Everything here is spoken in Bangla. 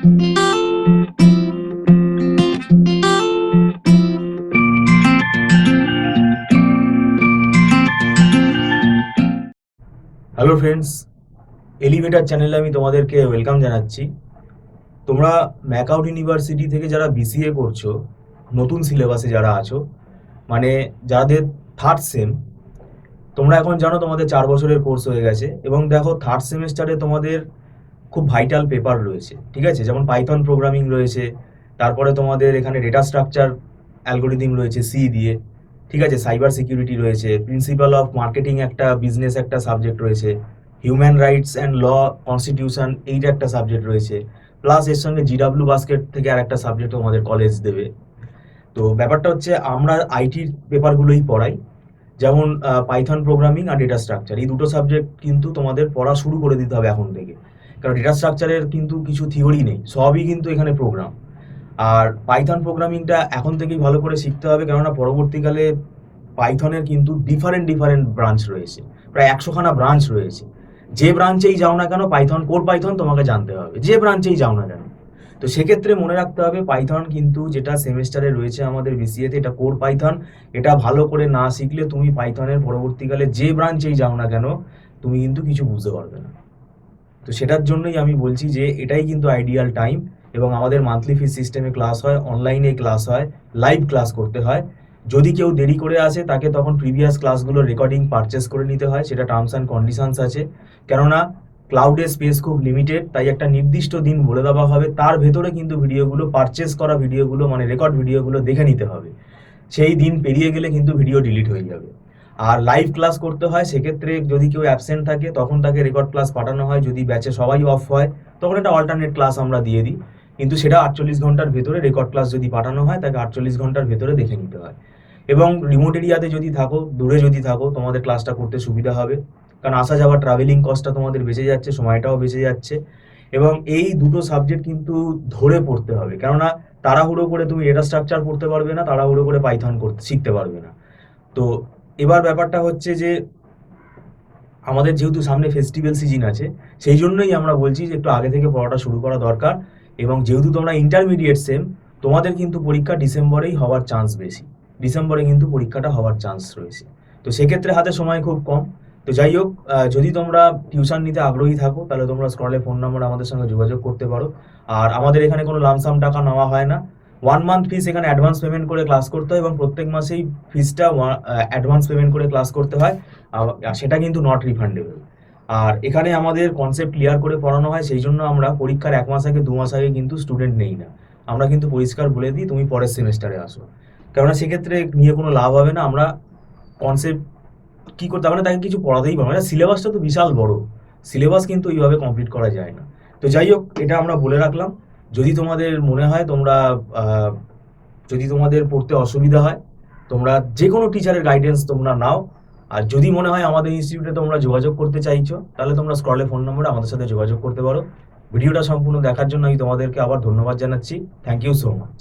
হ্যালো ফ্রেন্ডস, এলিভেটার চ্যানেলে আমি তোমাদেরকে ওয়েলকাম জানাচ্ছি। তোমরা ম্যাকআউট ইউনিভার্সিটি থেকে যারা বিসিএ করছো, নতুন সিলেবাসে যারা আছো, মানে যাদের থার্ড সেম, তোমরা এখন জানো তোমাদের 4 বছরের কোর্স হয়ে গেছে এবং দেখো থার্ড সেমিস্টারে তোমাদের খুব ভাইটাল পেপার রয়েছে, ঠিক আছে? যেমন পাইথন প্রোগ্রামিং রয়েছে, তারপরে তোমাদের এখানে ডেটা স্ট্রাকচার অ্যালগোরিদম রয়েছে সি দিয়ে, ঠিক আছে? সাইবার সিকিউরিটি রয়েছে, প্রিন্সিপাল অফ মার্কেটিং একটা বিজনেস একটা সাবজেক্ট রয়েছে, human rights and law constitution এইটা একটা সাবজেক্ট রয়েছে, প্লাস এর সঙ্গে জিডাব্লিউ বাস্কেট থেকে আর একটা সাবজেক্ট তোমাদের কলেজ দেবে। তো ব্যাপারটা হচ্ছে আমরা আইটির পেপারগুলোই পড়াই, যেমন পাইথন প্রোগ্রামিং আর ডেটা স্ট্রাকচার, এই দুটো সাবজেক্ট কিন্তু তোমাদের পড়া শুরু করে দিতে হবে এখন থেকে। কারণ ডেটা স্ট্রাকচারের কিন্তু কিছু থিওরি নেই, সবই কিন্তু এখানে প্রোগ্রাম। আর পাইথন প্রোগ্রামিংটা এখন থেকেই ভালো করে শিখতে হবে, কেননা পরবর্তীকালে পাইথনের কিন্তু ডিফারেন্ট ডিফারেন্ট ব্রাঞ্চ রয়েছে, প্রায় 100খানা ব্রাঞ্চ রয়েছে। যে ব্রাঞ্চেই যাও না কেন পাইথন, কোর পাইথন তোমাকে জানতে হবে, যে ব্রাঞ্চেই যাও না কেন। তো সেক্ষেত্রে মনে রাখতে হবে পাইথন কিন্তু যেটা সেমিস্টারে রয়েছে আমাদের বিসিএতে, এটা কোর পাইথন। এটা ভালো করে না শিখলে তুমি পাইথনের পরবর্তীকালে যে ব্রাঞ্চেই যাও না কেন তুমি কিন্তু কিছু বুঝতে পারবে না। তো সেটার জন্যই আমি বলছি যে এটাই কিন্তু আইডিয়াল টাইম। এবং আমাদের মান্থলি ফিস সিস্টেমে ক্লাস হয়, অনলাইনে ক্লাস হয়, লাইভ ক্লাস করতে হয়। যদি কেউ দেরি করে আসে তাকে তখন প্রিভিয়াস ক্লাসগুলোর রেকর্ডিং পারচেস করে নিতে হয়, সেটা টার্মস অ্যান্ড কন্ডিশনস আছে। কেননা ক্লাউডের স্পেস খুব লিমিটেড, তাই একটা নির্দিষ্ট দিন বলে দেওয়া হবে, তার ভেতরে কিন্তু ভিডিওগুলো, পারচেস করা ভিডিওগুলো মানে রেকর্ড ভিডিওগুলো দেখে নিতে হবে। সেই দিন পেরিয়ে গেলে কিন্তু ভিডিও ডিলিট হয়ে যাবে। আর লাইভ ক্লাস করতে হয়, সেক্ষেত্রে যদি কেউ অ্যাবসেন্ট থাকে তখন তাকে রেকর্ড ক্লাস পাঠানো হয়। যদি ব্যাচে সবাই অফ হয় তখন একটা অল্টারনেট ক্লাস আমরা দিয়ে দিই, কিন্তু সেটা 48 ঘন্টার ভেতরে, রেকর্ড ক্লাস যদি পাঠানো হয় তাকে 48 ঘন্টার ভেতরে দেখে নিতে হয়। এবং রিমোট এরিয়াতে যদি থাকো, দূরে যদি থাকো, তোমাদের ক্লাসটা করতে সুবিধা হবে, কারণ আসা যাওয়া ট্রাভেলিং কস্টটা তোমাদের বেঁচে যাচ্ছে, সময়টাও বেঁচে যাচ্ছে। এবং এই দুটো সাবজেক্ট কিন্তু ধরে পড়তে হবে, কেননা তাড়াহুড়ো করে তুমি ডেটা স্ট্রাকচার পড়তে পারবে না, তাড়াহুড়ো করে পাইথন করতে শিখতে পারবে না। তো এবার ব্যাপারটা হচ্ছে যে আমাদের যেহেতু সামনে ফেস্টিভ্যাল সিজন আছে, সেই জন্যই আমরা বলছি যে একটু আগে থেকে পড়াটা শুরু করা দরকার। এবং যেহেতু তোমরা ইন্টারমিডিয়েট সেম, তোমাদের কিন্তু পরীক্ষা ডিসেম্বরেই হওয়ার চান্স বেশি, ডিসেম্বরে কিন্তু পরীক্ষাটা হওয়ার চান্স রয়েছে। তো সেক্ষেত্রে হাতে সময় খুব কম। তো যাই হোক, যদি তোমরা টিউশন নিতে আগ্রহী থাকো তাহলে তোমরা স্ক্রলে ফোন নাম্বার আমাদের সঙ্গে যোগাযোগ করতে পারো। আর আমাদের এখানে কোনো লামসাম টাকা নেওয়া হয় না। 1 মান্থ ফিস এখানে অ্যাডভান্স পেমেন্ট করে ক্লাস করতে হয় এবং প্রত্যেক মাসেই ফিসটা অ্যাডভান্স পেমেন্ট করে ক্লাস করতে হয়। আর সেটা কিন্তু নট রিফান্ডেবল। আর এখানে আমাদের কনসেপ্ট ক্লিয়ার করে পড়ানো হয়, সেই জন্য আমরা পরীক্ষার 1 মাস আগে 2 মাস আগে কিন্তু স্টুডেন্ট নেই না। আমরা কিন্তু পরিষ্কার বলে দিই তুমি পরের সেমিস্টারে আসো, কেননা সেক্ষেত্রে নিয়ে কোনো লাভ হবে না। আমরা কনসেপ্ট কি করতে হবে না, তাকে কিছু পড়াতেই পারবো না। সিলেবাসটা তো বিশাল বড়, সিলেবাস কিন্তু এইভাবে কমপ্লিট করা যায় না। তো যাই হোক, এটা আমরা বলে রাখলাম। যদি তোমাদের মনে হয় তোমরা আহ, যদি তোমাদের পড়তে অসুবিধা হয়, তোমরা যে কোনো টিচারের গাইডেন্স তোমরা নাও। আর যদি মনে হয় আমাদের ইনস্টিটিউটে তোমরা যোগাযোগ করতে চাইছো, তাহলে তোমরা স্ক্রলে ফোন নম্বরে আমাদের সাথে যোগাযোগ করতে পারো। ভিডিওটা সম্পূর্ণ দেখার জন্য আমি তোমাদেরকে আবার ধন্যবাদ জানাচ্ছি। Thank you so much.